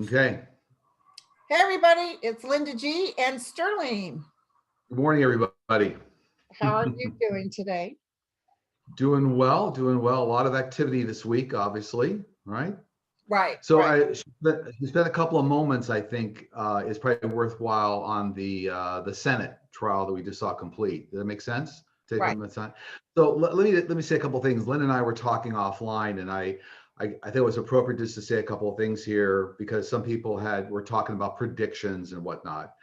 Okay. Hey everybody, it's Linda G and Sterling. Good morning, everybody. How are you doing today? Doing well, doing well. A lot of activity this week, obviously, right? Right, So right, she spent a couple of moments, I think, is probably worthwhile on the Senate trial that we just saw complete. Does that make sense? Take right. them at time. So let me say a couple of things. Lynn and I were talking offline, and I think it was appropriate just to say a couple of things here because some people were talking about predictions and whatnot.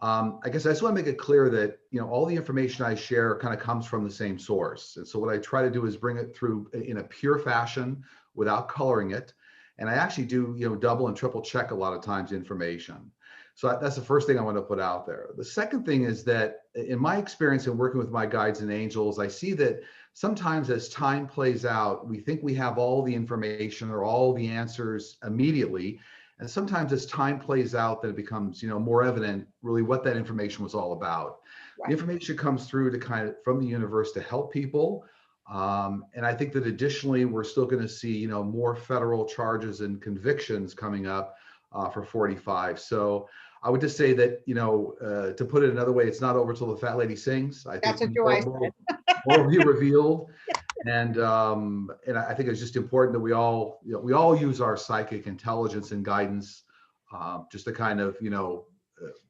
I guess I just want to make it clear that all the information I share kind of comes from the same source, and so what I try to do is bring it through in a pure fashion without coloring it, and I actually do double and triple check a lot of times information. So that's the first thing I want to put out there. The second thing is that in my experience in working with my guides and angels, I see that sometimes as time plays out, we think we have all the information or all the answers immediately, and sometimes as time plays out, that it becomes, more evident really what that information was all about. The Right. information comes through to from the universe to help people. And I think that additionally, we're still going to see, more federal charges and convictions coming up for 45. So I would just say that, to put it another way, it's not over till the fat lady sings. I That's think what Joy said. more will be revealed. And I think it's just important that we all use our psychic intelligence and guidance, just to kind of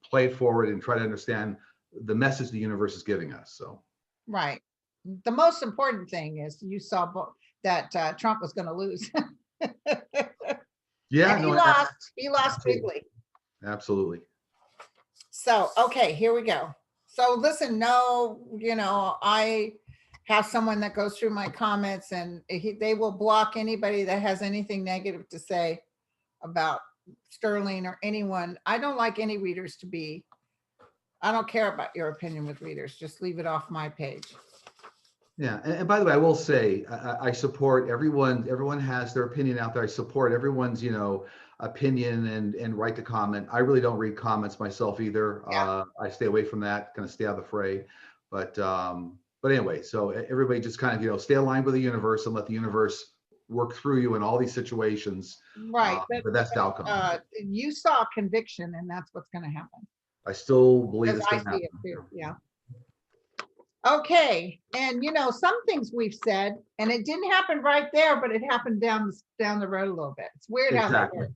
play it forward and try to understand the message the universe is giving us. So Right. The most important thing is you saw that Trump was going to lose. yeah, And he no, lost. He lost absolutely, bigly. absolutely. So, okay, here we go. So listen, no, I have someone that goes through my comments and they will block anybody that has anything negative to say about Sterling or anyone. I don't like any readers to be, I don't care about your opinion with readers. Just leave it off my page. Yeah, and by the way, I will say I support everyone. Everyone has their opinion out there. I support everyone's, opinion and right to comment. I really don't read comments myself either. Yeah. I stay away from that, kind of stay out of the fray. But anyway, so everybody just kind of, stay aligned with the universe and let the universe work through you in all these situations, Right. the best outcome. You saw conviction and that's what's going to happen. I still believe Because it's I going to see it happen. too. Yeah. Okay. And some things we've said, and it didn't happen right there, but it happened down the road a little bit. It's weird how that Exactly. works.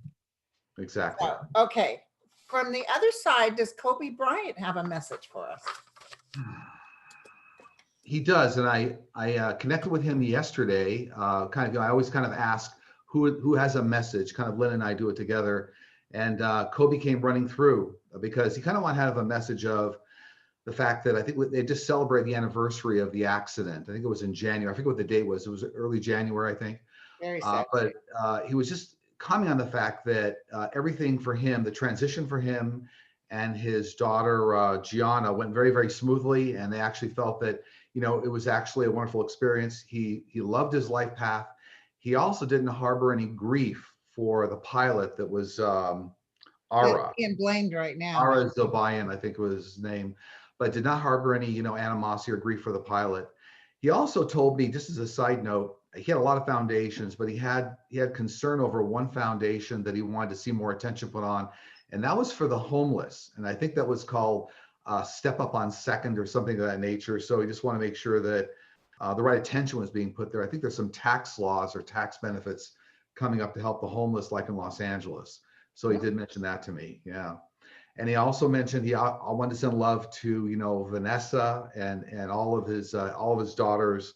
Exactly. So, okay. From the other side, does Kobe Bryant have a message for us? He does, and I connected with him yesterday. I always kind of ask who has a message. Kind of Lynn and I do it together, and Kobe came running through because he kind of want to have a message of the fact that I think they just celebrated the anniversary of the accident. I think it was in January. I forget what the date was. It was early January, I think. Very sad. But he was just commenting on the fact that everything for him, the transition for him and his daughter Gianna went very, very smoothly, and they actually felt that it was actually a wonderful experience. He loved his life path. He also didn't harbor any grief for the pilot that was Ara. Being blamed right now. Ara Zobayan, I think was his name, but did not harbor any animosity or grief for the pilot. He also told me, just as a side note, he had a lot of foundations, but he had concern over one foundation that he wanted to see more attention put on, and that was for the homeless. And I think that was called Step Up on Second or something of that nature. So he just want to make sure that the right attention was being put there. I think there's some tax laws or tax benefits coming up to help the homeless, like in Los Angeles. So he did mention that to me. Yeah. And he also mentioned I wanted to send love to Vanessa and all of his daughters,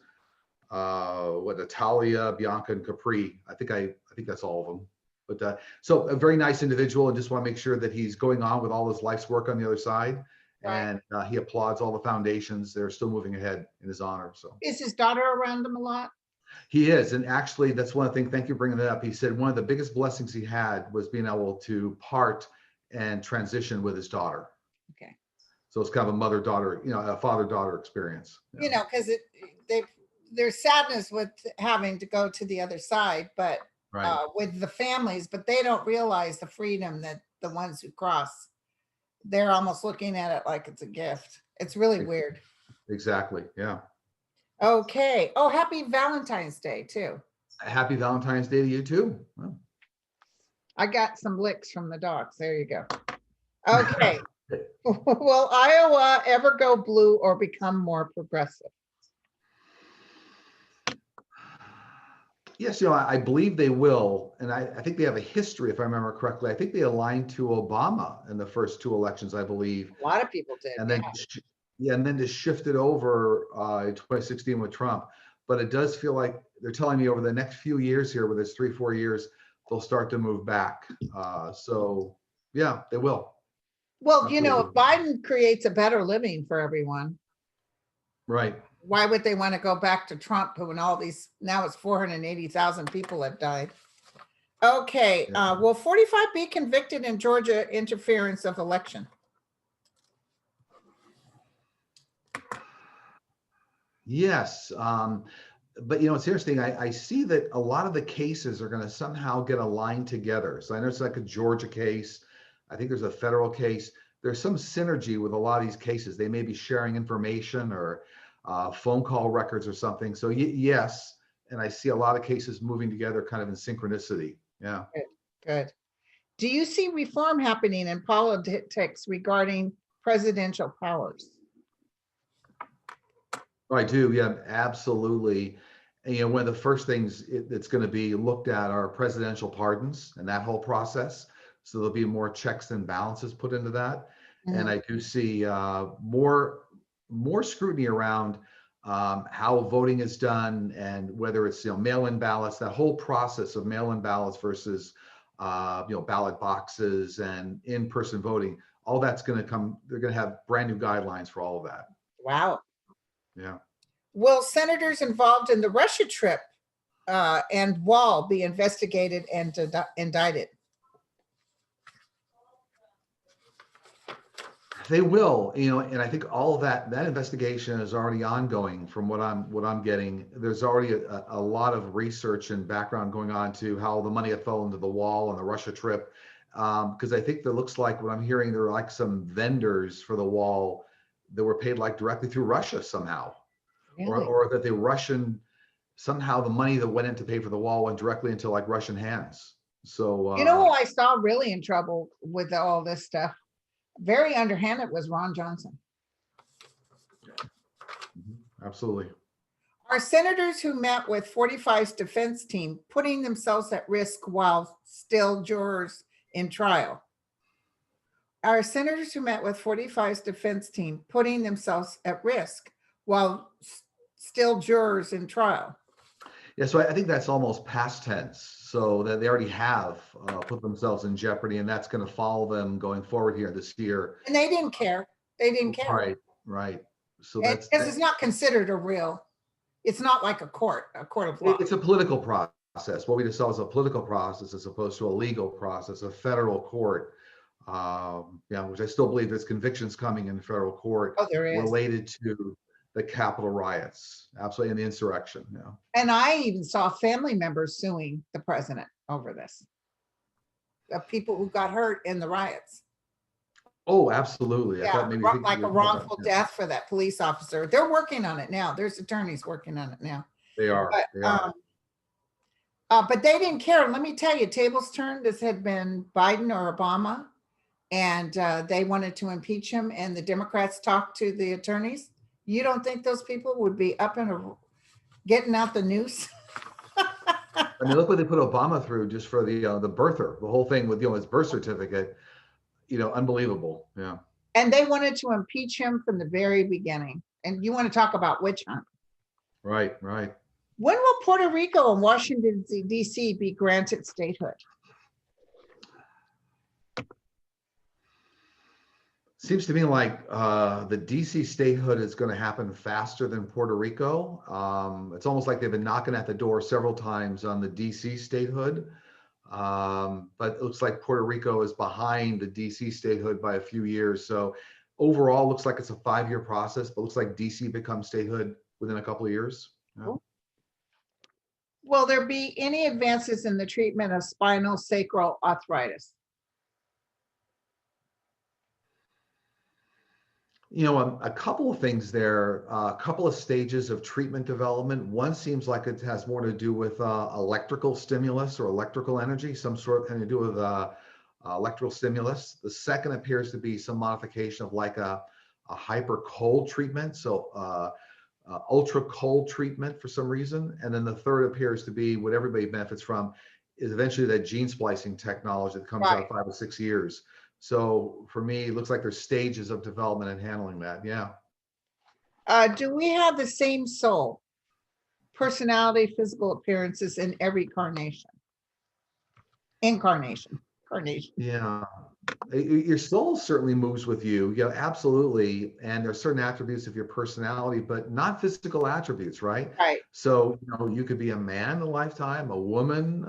Natalia, Bianca, and Capri. I think that's all of them. But so a very nice individual, and just want to make sure that he's going on with all his life's work on the other side. Right. And he applauds all the foundations. They're still moving ahead in his honor. So Is his daughter around him a lot? he is, and actually, that's one thing. Thank you for bringing that up. He said one of the biggest blessings he had was being able to part and transition with his daughter. Okay. So it's kind of a mother-daughter, a father-daughter experience. Because there's sadness with having to go to the other side, but right. With the families, but they don't realize the freedom that the ones who cross, they're almost looking at it like it's a gift. It's really weird. Exactly. Yeah. Okay. Oh, happy Valentine's Day too. Happy Valentine's Day to you too. Well. I got some licks from the dogs. There you go. Okay. Will Iowa ever go blue or become more progressive? Yes, I believe they will. And I think they have a history, if I remember correctly. I think they aligned to Obama in the first two elections, I believe. A lot of people did. And then, yeah, and then to shift it over in 2016 with Trump. But it does feel like they're telling me over the next few years here, whether it's 3-4 years, they'll start to move back. So yeah, they will. Well, Absolutely. if Biden creates a better living for everyone, Right. why would they want to go back to Trump when now it's 480,000 people have died? Okay, Yeah. will 45 be convicted in Georgia interference of election? Yes. But it's interesting. I see that a lot of the cases are going to somehow get aligned together. So I know it's like a Georgia case. I think there's a federal case. There's some synergy with a lot of these cases. They may be sharing information or phone call records or something. So yes, and I see a lot of cases moving together kind of in synchronicity. Yeah. Good. Do you see reform happening in politics regarding presidential powers? Oh, I do. Yeah, absolutely. And one of the first things that's going to be looked at are presidential pardons and that whole process. So there'll be more checks and balances put into that. And I do see more scrutiny around how voting is done and whether it's mail-in ballots. That whole process of mail-in ballots versus ballot boxes and in-person voting. All that's going to come. They're going to have brand new guidelines for all of that. Wow. Yeah. Will senators involved in the Russia trip and wall be investigated and indicted? They will, and I think all of that investigation is already ongoing from what I'm getting. There's already a lot of research and background going on to how the money fell into the wall on the Russia trip. Because I think that looks like what I'm hearing, there are like some vendors for the wall that were paid like directly through Russia somehow. Really? Or that the Russian, somehow the money that went in to pay for the wall went directly into like Russian hands. So who I saw really in trouble with all this stuff, very underhanded, was Ron Johnson. Absolutely. Are senators who met with 45's defense team putting themselves at risk while still jurors in trial? Are senators who met with 45's defense team putting themselves at risk while still jurors in trial? Yeah, so I think that's almost past tense. So that they already have put themselves in jeopardy, and that's going to follow them going forward here this year. And they didn't care. They didn't care. Right. So because it's not considered it's not like a court of law. It's a political process. What we just saw is a political process as opposed to a legal process, a federal court. Which I still believe there's convictions coming in federal court related to the Capitol riots, absolutely, and the insurrection. Yeah. And I even saw family members suing the president over this, of people who got hurt in the riots. Oh, absolutely. Yeah, like a wrongful death for that police officer. They're working on it now. There's attorneys working on it now. They are. But they didn't care. Let me tell you, tables turned. This had been Biden or Obama, and they wanted to impeach him, and the Democrats talked to the attorneys. You don't think those people would be up and getting out the noose? I mean, look what they put Obama through just for the birther, the whole thing with his birth certificate. Unbelievable. Yeah. And they wanted to impeach him from the very beginning. And you want to talk about witch hunt? Right. When will Puerto Rico and Washington D.C. be granted statehood? Seems to me like the DC statehood is going to happen faster than Puerto Rico. It's almost like they've been knocking at the door several times on the DC statehood. But it looks like Puerto Rico is behind the DC statehood by a few years. So overall, looks like it's a 5-year process, but looks like DC becomes statehood within a couple of years. Yeah. Cool. Will there be any advances in the treatment of spinal sacral arthritis? A couple of things there, a couple of stages of treatment development. One seems like it has more to do with electrical stimulus or electrical energy, some sort of thing to do with electrical stimulus. The second appears to be some modification of like a hyper cold treatment, so ultra cold treatment for some reason. And then the third appears to be what everybody benefits from is eventually that gene splicing technology that comes Right. out 5 or 6 years. So for me, it looks like there's stages of development in handling that. Yeah. Do we have the same soul, personality, physical appearances in every incarnation? Yeah. Your soul certainly moves with you. Yeah, absolutely. And there's certain attributes of your personality, but not physical attributes, right? Right. So, you could be a man in a lifetime, a woman,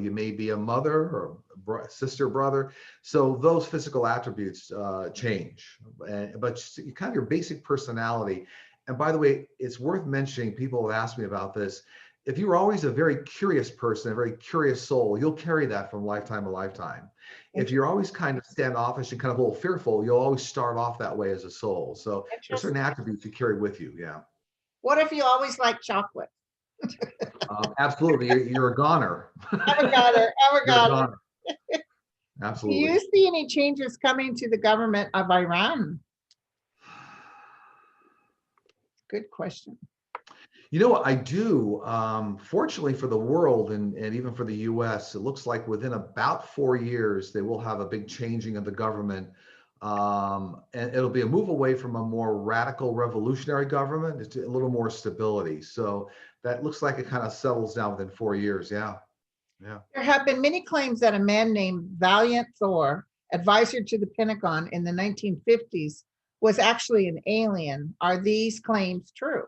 you may be a mother or a sister, brother. So those physical attributes change, but kind of your basic personality. And by the way, it's worth mentioning, people have asked me about this. If you're always a very curious person, a very curious soul, you'll carry that from lifetime to lifetime. If you're always kind of standoffish and kind of a little fearful, you'll always start off that way as a soul. So there's certain Interesting. attributes you carry with you. Yeah. What if you always like chocolate? Absolutely. You're a goner. Ever got it? Ever You're a got it? goner. Do Absolutely. you see any changes coming to the government of Iran? Good question. What I do, fortunately for the world and even for the US, it looks like within about 4 years, they will have a big changing of the government. And it'll be a move away from a more radical revolutionary government. It's a little more stability. So that looks like it kind of settles down within 4 years. Yeah. Yeah. There have been many claims that a man named Valiant Thor, advisor to the Pentagon in the 1950s, was actually an alien. Are these claims true?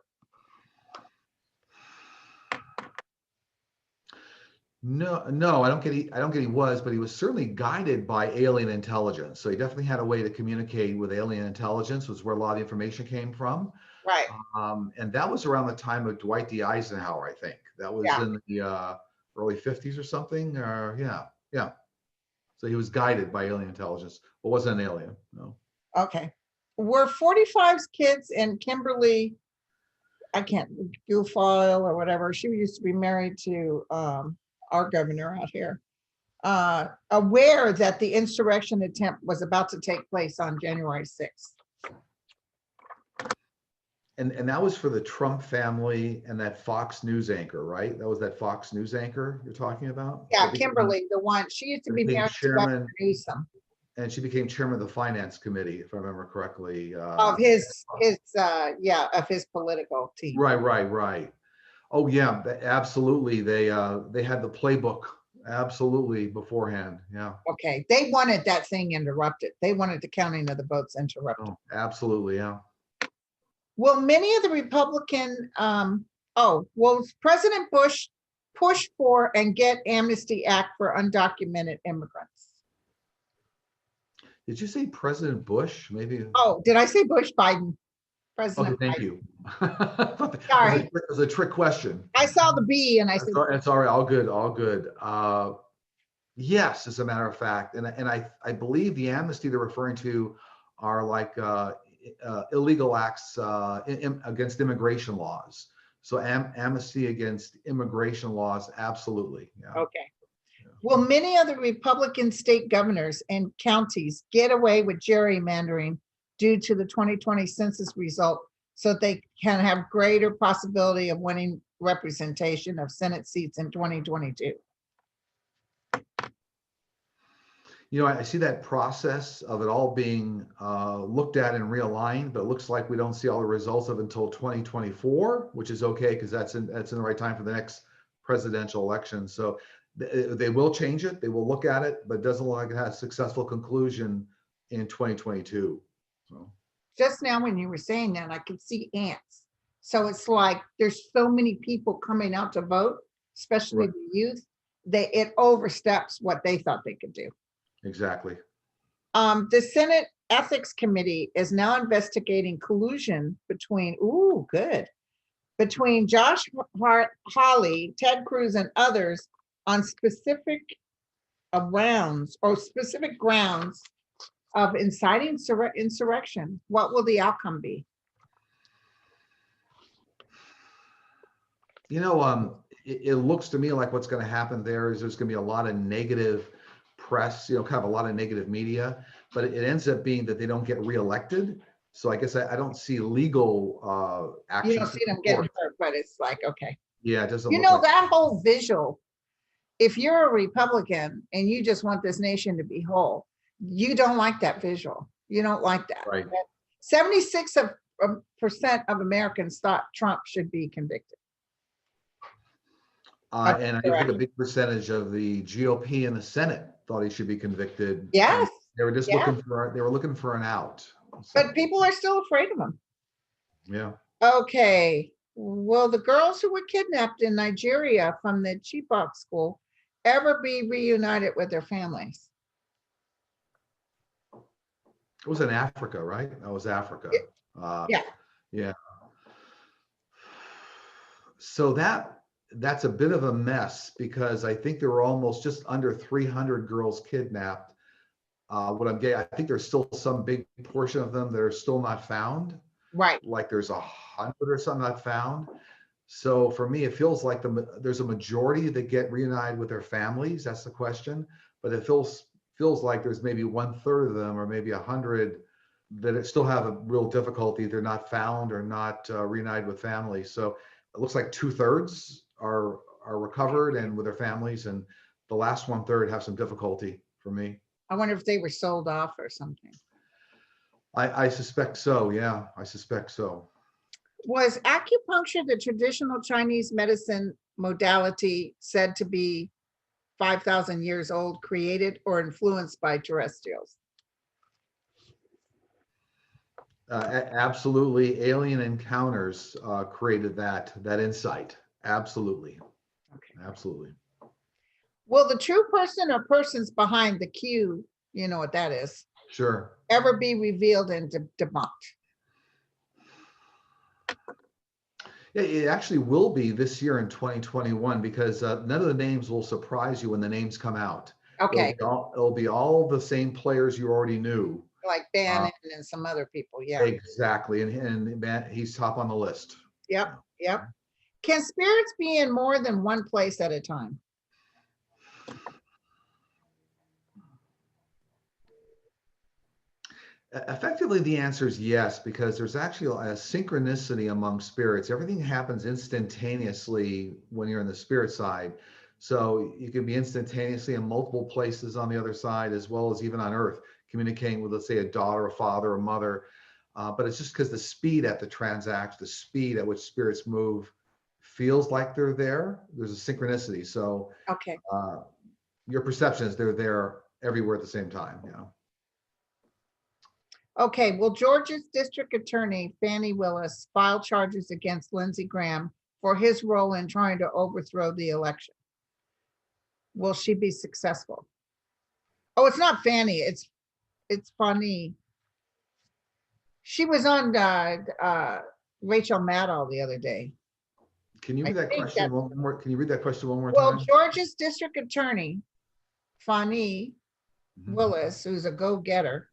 No, no, I don't get he was, but he was certainly guided by alien intelligence. So he definitely had a way to communicate with alien intelligence, was where a lot of the information came from. Right. And that was around the time of Dwight D. Eisenhower, I think. That was Yeah. in the early 50s or something. Yeah, yeah. So he was guided by alien intelligence, but wasn't an alien. No. Okay. Were 45's kids and Kimberly, I can't, Guilfoyle or whatever, she used to be married to our governor out here, aware that the insurrection attempt was about to take place on January 6th? And that was for the Trump family and that Fox News anchor, right? That was that Fox News anchor you're talking about? Yeah, Kimberly, the one, she used to be Became married to Governor chairman, Newsom. and she became chairman of the finance committee, if I remember correctly. Of of his political team. Right. Oh yeah, absolutely. They had the playbook absolutely beforehand. Yeah. Okay, they wanted that thing interrupted. They wanted the counting of the votes interrupted. Oh, absolutely. Yeah. Will many of the Republican, will President Bush push for and get Amnesty Act for undocumented immigrants? Did you say President Bush? Maybe. Oh, did I say Bush? Biden. President Okay, thank Biden. you. Sorry. It was a trick question. I saw the B and I said, It's all right. All good. All good. Yes, as a matter of fact, and I believe the amnesty they're referring to are like illegal acts against immigration laws. So amnesty against immigration laws, absolutely. Yeah. okay. Will many of the Republican state governors and counties get away with gerrymandering due to the 2020 census result so they can have greater possibility of winning representation of Senate seats in 2022? I see that process of it all being looked at and realigned, but it looks like we don't see all the results of it until 2024, which is okay because that's in the right time for the next presidential election. So they will change it, they will look at it, but it doesn't look like it has a successful conclusion in 2022. So. Just now when you were saying that, I could see ants. So it's like there's so many people coming out to vote, especially the youth, it oversteps what they thought they could do. Exactly. The Senate Ethics Committee is now investigating collusion between Josh Hawley, Ted Cruz, and others on specific grounds of inciting insurrection. What will the outcome be? You know, it looks to me like what's going to happen there is there's going to be a lot of negative press, you know, kind of a lot of negative media, but it ends up being that they don't get reelected. So I guess I don't see legal You action. don't see them getting hurt, but it's like, okay. Yeah, it doesn't You look know, like that whole visual, if you're a Republican and you just want this nation to be whole, you don't like that visual. You don't like that. right. 76% of Americans thought Trump should be convicted. And I think a big percentage of the GOP in the Senate thought he should be convicted. Yes. They were just yes. looking for an out. So, But people are still afraid of him. yeah. Okay. Will the girls who were kidnapped in Nigeria from the Chibok school ever be reunited with their families? It was in Africa, right? That was Africa. Yeah. Yeah. So that's a bit of a mess because I think there were almost just under 300 girls kidnapped. What I'm getting, I think there's still some big portion of them that are still not found. Right. Like there's 100 or something not found. So for me, it feels like there's a majority that get reunited with their families. That's the question. But it feels like there's maybe 1/3 of them, or maybe 100 that still have a real difficulty. They're not found or not reunited with families. So it looks like 2/3 are recovered and with their families, and the last 1/3 have some difficulty for me. I wonder if they were sold off or something. I suspect so. Yeah, I suspect so. Was acupuncture the traditional Chinese medicine modality said to be 5,000 years old, created or influenced by terrestrials? Absolutely, alien encounters created that insight. Absolutely. Okay. Absolutely. Will the true person or persons behind the Q, you know what that is, Sure. ever be revealed and debunked? Yeah, it actually will be this year in 2021 because none of the names will surprise you when the names come out. Okay. It'll be all the same players you already knew. Like Bannon and some other people. Yeah. Exactly. And man, he's top on the list. Yep. Yep. Can spirits be in more than one place at a time? Effectively, the answer is yes, because there's actually a synchronicity among spirits. Everything happens instantaneously when you're in the spirit side. So you can be instantaneously in multiple places on the other side, as well as even on Earth, communicating with, let's say, a daughter, a father, a mother. But it's just because the speed at the transaction, the speed at which spirits move feels like they're there. There's a synchronicity. So okay. Your perception is they're there everywhere at the same time. Yeah. Okay, will Georgia's district attorney, Fannie Willis, file charges against Lindsey Graham for his role in trying to overthrow the election? Will she be successful? Oh, it's not Fannie, it's Fannie. She was on Rachel Maddow the other day. Can you read that question one more? Can you read that question one more time? Well, Georgia's district attorney, Fannie Willis, who's a go-getter,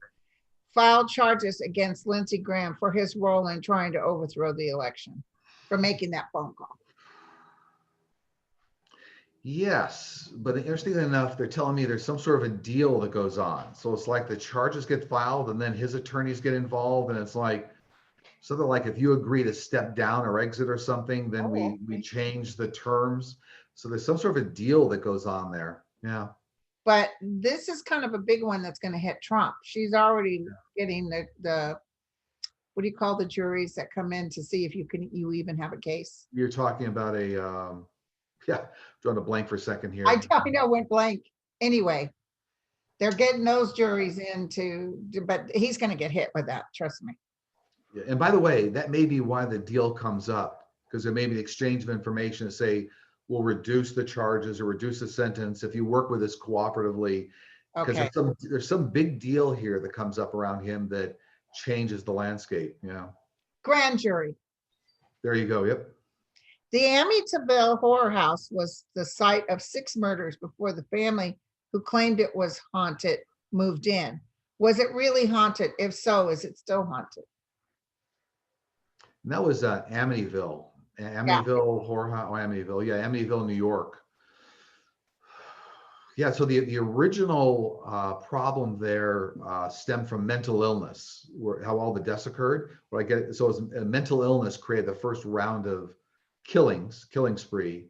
filed charges against Lindsey Graham for his role in trying to overthrow the election, for making that phone call. Yes, but interestingly enough, they're telling me there's some sort of a deal that goes on. So it's like the charges get filed and then his attorneys get involved, and it's like something like if you agree to step down or exit or something, then we change the terms. So there's some sort of a deal that goes on there. Yeah. But this is kind of a big one that's going to hit Trump. She's already getting the what do you call the juries that come in to see if you even have a case? You're talking about a yeah, drawing a blank for a second here. I know, went blank. Anyway, they're getting those juries but he's going to get hit with that. Trust me. Yeah, and by the way, that may be why the deal comes up, because there may be an exchange of information to say, we'll reduce the charges or reduce the sentence if you work with us cooperatively. Because there's some big deal here that comes up around him that changes the landscape. Yeah. Grand jury. There you go. Yep. The Amityville horror house was the site of 6 murders before the family who claimed it was haunted moved in. Was it really haunted? If so, is it still haunted? And that was Amityville, Yeah. Amityville Horror House, Amityville, yeah, Amityville, New York. Yeah, so the original problem there stemmed from mental illness, where how all the deaths occurred. What I get, so it was a mental illness created the first round of killing spree,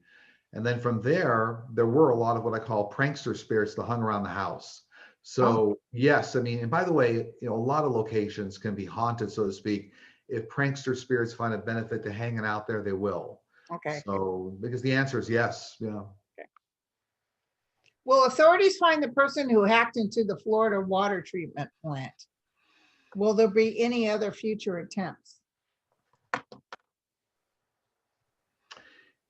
and then from there, there were a lot of what I call prankster spirits that hung around the house. Oh, So yes, I mean, and by the way, a lot of locations can be haunted, so to speak. If prankster spirits find a benefit to hanging out there, they will. okay. So because the answer is yes, yeah. Will authorities find the person who hacked into the Florida water treatment plant? Will there be any other future attempts?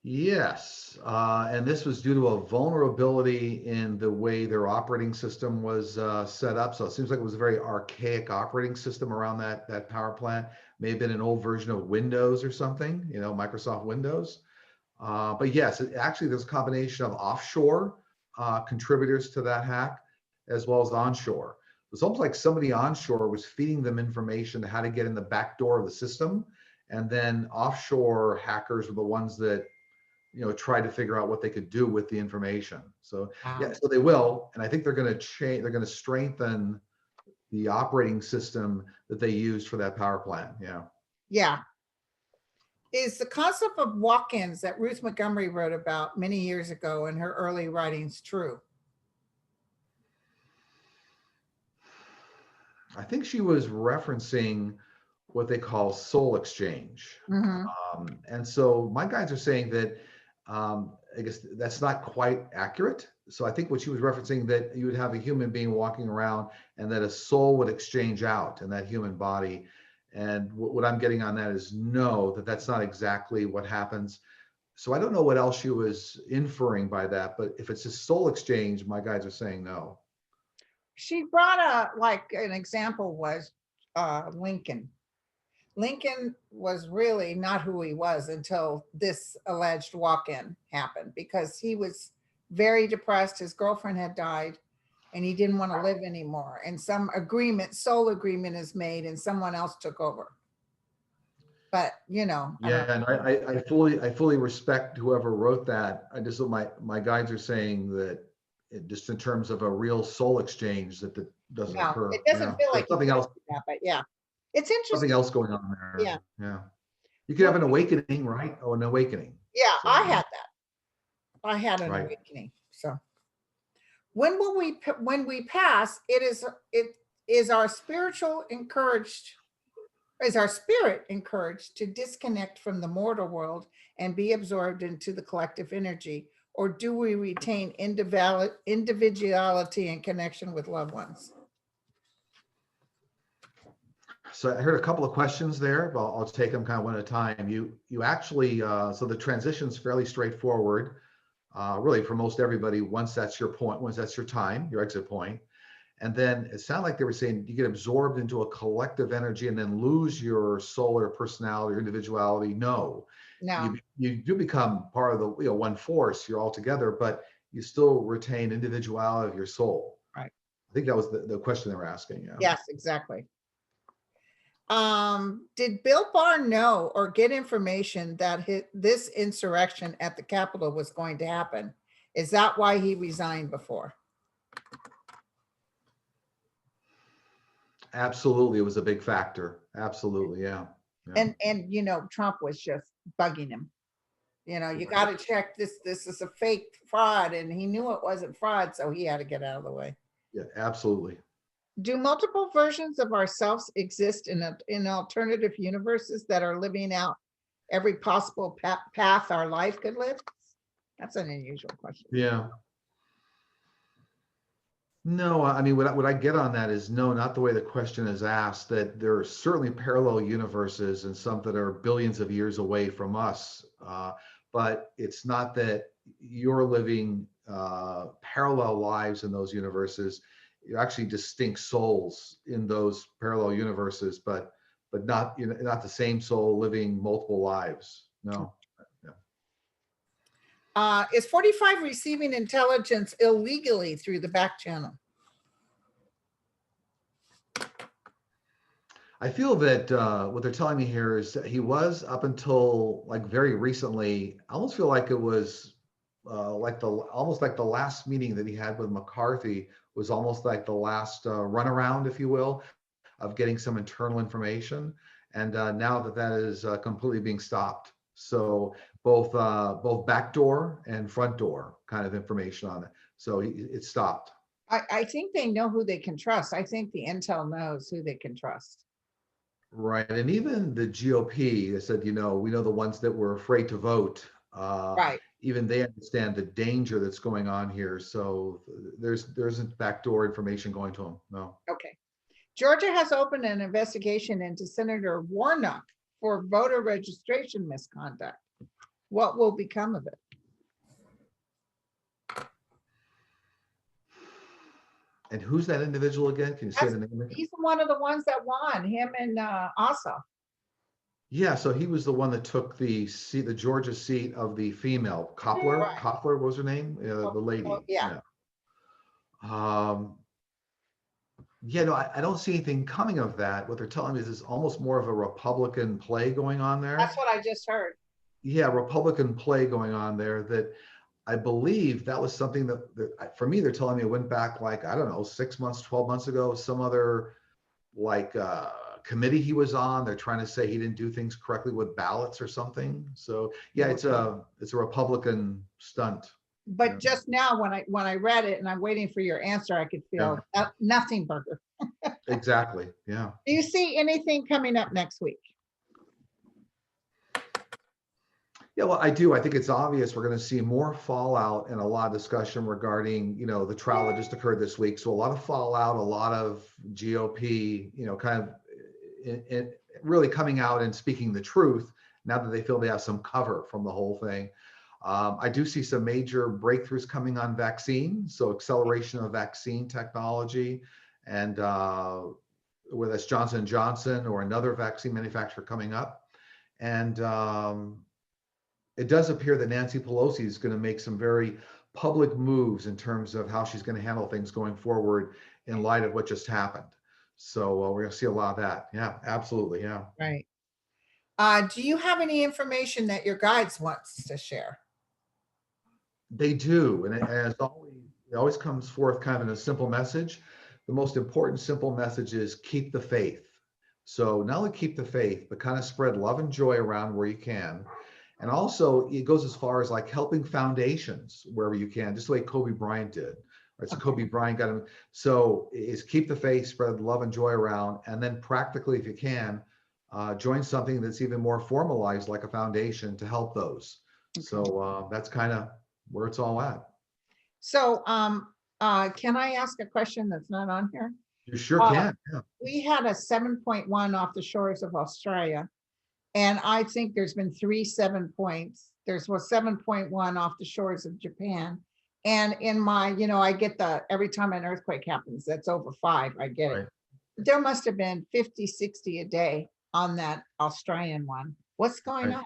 Yes, and this was due to a vulnerability in the way their operating system was set up. So it seems like it was a very archaic operating system around that power plant. May have been an old version of Windows or something, Microsoft Windows. But yes, actually, there's a combination of offshore contributors to that hack as well as onshore. It's almost like somebody onshore was feeding them information how to get in the back door of the system, and then offshore hackers were the ones that try to figure out what they could do with the information. So Wow. yeah, so they will, and I think they're going to change. They're going to strengthen the operating system that they used for that power plant. Yeah. Yeah. Is the concept of walk-ins that Ruth Montgomery wrote about many years ago in her early writings true? I think she was referencing what they call soul exchange. Mm-hmm. And so my guides are saying that I guess that's not quite accurate. So I think what she was referencing, that you would have a human being walking around and that a soul would exchange out in that human body. And what I'm getting on that is no, that's not exactly what happens. So I don't know what else she was inferring by that, but if it's a soul exchange, my guides are saying no. She brought an example was Lincoln. Lincoln was really not who he was until this alleged walk-in happened, because he was very depressed. His girlfriend had died and he didn't want to live anymore. And some soul agreement is made and someone else took over. But I don't Yeah, and I fully respect whoever wrote that. I just, my guides are saying that just in terms of a real soul exchange, that doesn't know. occur. It doesn't Yeah, feel there's like something else, that, but yeah, it's something interesting. else going on there. Yeah. Yeah, you could have an awakening, right? Oh, an awakening. Yeah, So, I had that. I had an right. awakening. So when we pass, it is our spiritual encouraged is our spirit encouraged to disconnect from the mortal world and be absorbed into the collective energy, or do we retain individuality and connection with loved ones? So I heard a couple of questions there, but I'll take them kind of one at a time. You actually, so the transition's fairly straightforward, really for most everybody. Once that's your point, once that's your time, your exit point. And then it sounded like they were saying you get absorbed into a collective energy and then lose your soul or personality or individuality. No, No. you do become part of the one force. You're all together, but you still retain individuality of your soul. Right. I think that was the question they were asking. Yeah. Yes, exactly. Did Bill Barr know or get information that this insurrection at the Capitol was going to happen? Is that why he resigned before? Absolutely, it was a big factor. Absolutely, yeah. Yeah. And Trump was just bugging him. You got to check this. This is a fake fraud, and he knew it wasn't fraud, so he had to get out of the way. Yeah, absolutely. Do multiple versions of ourselves exist in alternative universes that are living out every possible path our life could live? That's an unusual question. Yeah. No, I mean, what I get on that is no, not the way the question is asked, that there are certainly parallel universes and some that are billions of years away from us. But it's not that you're living parallel lives in those universes. You're actually distinct souls in those parallel universes, but not, not the same soul living multiple lives. No. Is 45 receiving intelligence illegally through the back channel? I feel that what they're telling me here is that he was up until like very recently. I almost feel like it was like the almost like the last meeting that he had with McCarthy was almost like the last runaround, if you will, of getting some internal information. And now that that is completely being stopped, so both back door and front door kind of information on it. So it's stopped. I think they know who they can trust. I think the intel knows who they can trust. Right. And even the GOP, they said, we know the ones that were afraid to vote. Right. Even they understand the danger that's going on here. So there isn't backdoor information going to them. No. Okay. Georgia has opened an investigation into Senator Warnock for voter registration misconduct. What will become of it? And who's that individual again? Can you say the name? He's one of the ones that won, him and Asa. Yeah, so he was the one that took the seat, the Georgia seat of the female Koppler. Right. Koppler was her name, the lady. Yeah. Yeah, no, I don't see anything coming of that. What they're telling me is it's almost more of a Republican play going on there. That's what I just heard. Yeah, Republican play going on there that I believe that was something that for me, they're telling me it went back like, I don't know, 6 months, 12 months ago, some other like committee he was on. They're trying to say he didn't do things correctly with ballots or something. So yeah, it's a Republican stunt. But just now when I read it and I'm waiting for your answer, I could feel nothing burger. Exactly. Yeah. Do you see anything coming up next week? Yeah, well, I do. I think it's obvious we're going to see more fallout and a lot of discussion regarding, the trial that just occurred this week. So a lot of fallout, a lot of GOP, kind of really coming out and speaking the truth now that they feel they have some cover from the whole thing. I do see some major breakthroughs coming on vaccine, so acceleration of vaccine technology, and whether that's Johnson & Johnson or another vaccine manufacturer coming up. And it does appear that Nancy Pelosi is going to make some very public moves in terms of how she's going to handle things going forward in light of what just happened. So we're going to see a lot of that. Yeah, absolutely. Yeah. Right. Do you have any information that your guides wants to share? They do. And as always, it always comes forth kind of in a simple message. The most important simple message is keep the faith. So not only keep the faith, but kind of spread love and joy around where you can. And also it goes as far as like helping foundations wherever you can, just the way Kobe Bryant did. Right? So Kobe Bryant got him. So is keep the faith, spread love and joy around. And then practically, if you can, join something that's even more formalized like a foundation to help those. Okay. So that's kind of where it's all at. So can I ask a question that's not on here? You sure can. Yeah. We had a 7.1 off the shores of Australia. And I think there's been 3 7 points. There's 7.1 off the shores of Japan. And in my, I get every time an earthquake happens, that's over 5, I get it. There must have been 50, 60 a day on that Australian one. What's going on?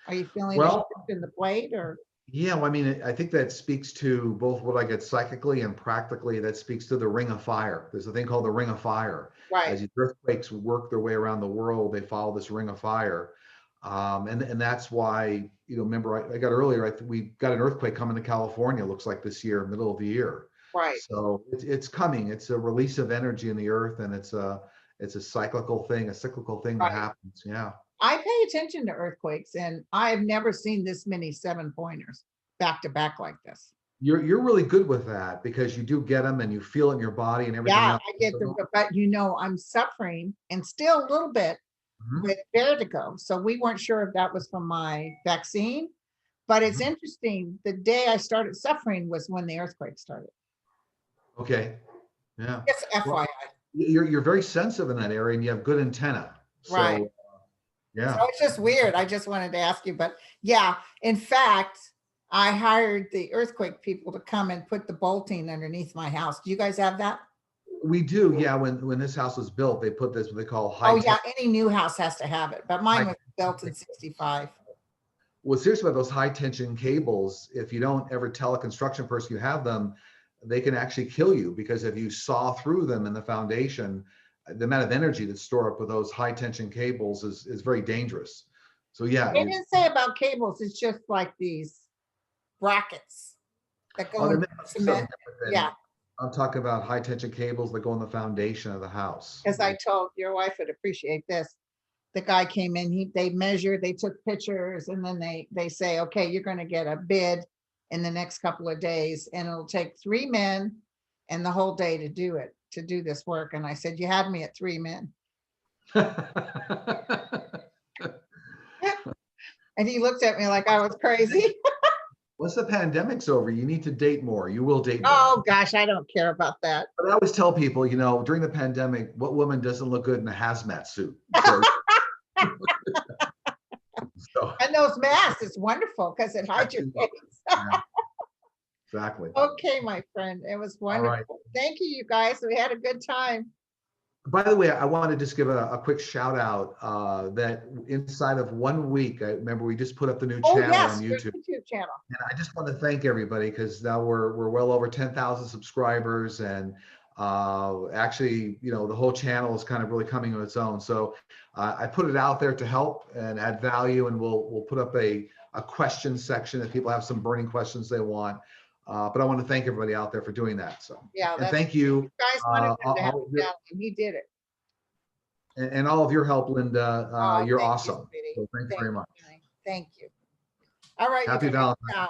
Are you feeling a shift in the plate or? Yeah, well, I mean, I think that speaks to both what I get psychically and practically. That speaks to the ring of fire. There's a thing called the ring of fire. Right. As these earthquakes work their way around the world, they follow this ring of fire. And that's why, remember I got earlier, we got an earthquake coming to California, looks like this year, middle of the year. Right. So it's coming. It's a release of energy in the earth, and it's a cyclical thing that happens. Yeah. I pay attention to earthquakes, and I've never seen this many 7-pointers back to back like this. You're really good with that because you do get them and you feel it in your body and everything. Yeah, else. I get them, but I'm suffering and still a little bit with vertigo. So we weren't sure if that was from my vaccine, but it's interesting. The day I started suffering was when the earthquake started. Okay. Yeah. Just FYI. Well, you're very sensitive in that area and you have good antenna. So, right. Yeah. So it's just weird. I just wanted to ask you, but yeah, in fact, I hired the earthquake people to come and put the bolting underneath my house. Do you guys have that? We do. Yeah. When this house was built, they put this, what they call high. Oh yeah. Any new house has to have it, but mine was built in 65. What's serious about those high tension cables, if you don't ever tell a construction person you have them, they can actually kill you because if you saw through them in the foundation, the amount of energy that's stored up with those high tension cables is very dangerous. So yeah, They didn't say about cables. It's just like these brackets that go in they're cement. Yeah, I'm talking about high tension cables that go in the foundation of the house. because I told your wife would appreciate this. The guy came in, they measured, they took pictures, and then they say, okay, you're going to get a bid in the next couple of days, and it'll take 3 men and the whole day to do it, to do this work. And I said, you had me at 3 men. And he looked at me like I was crazy. Once the pandemic's over, you need to date more. You will date more. Oh gosh, I don't care about that. But I always tell people, during the pandemic, what woman doesn't look good in a hazmat suit? So, And those masks, it's wonderful because it hides your face. yeah, exactly. Okay, my friend, it was wonderful. right. Thank you, you guys. We had a good time. By the way, I want to just give a quick shout out that inside of 1 week, I remember we just put up the new channel on your YouTube. YouTube channel. And I just want to thank everybody because now we're well over 10,000 subscribers, and actually, the whole channel is kind of really coming on its own. So I put it out there to help and add value, and we'll put up a question section if people have some burning questions they want. But I want to thank everybody out there for doing that. So Yeah, and thank you. You guys wanted him to have a channel, and he did it. And all of your help, Linda. You're awesome. You, so thanks very much. Thank you. All right. Happy Valentine's Day.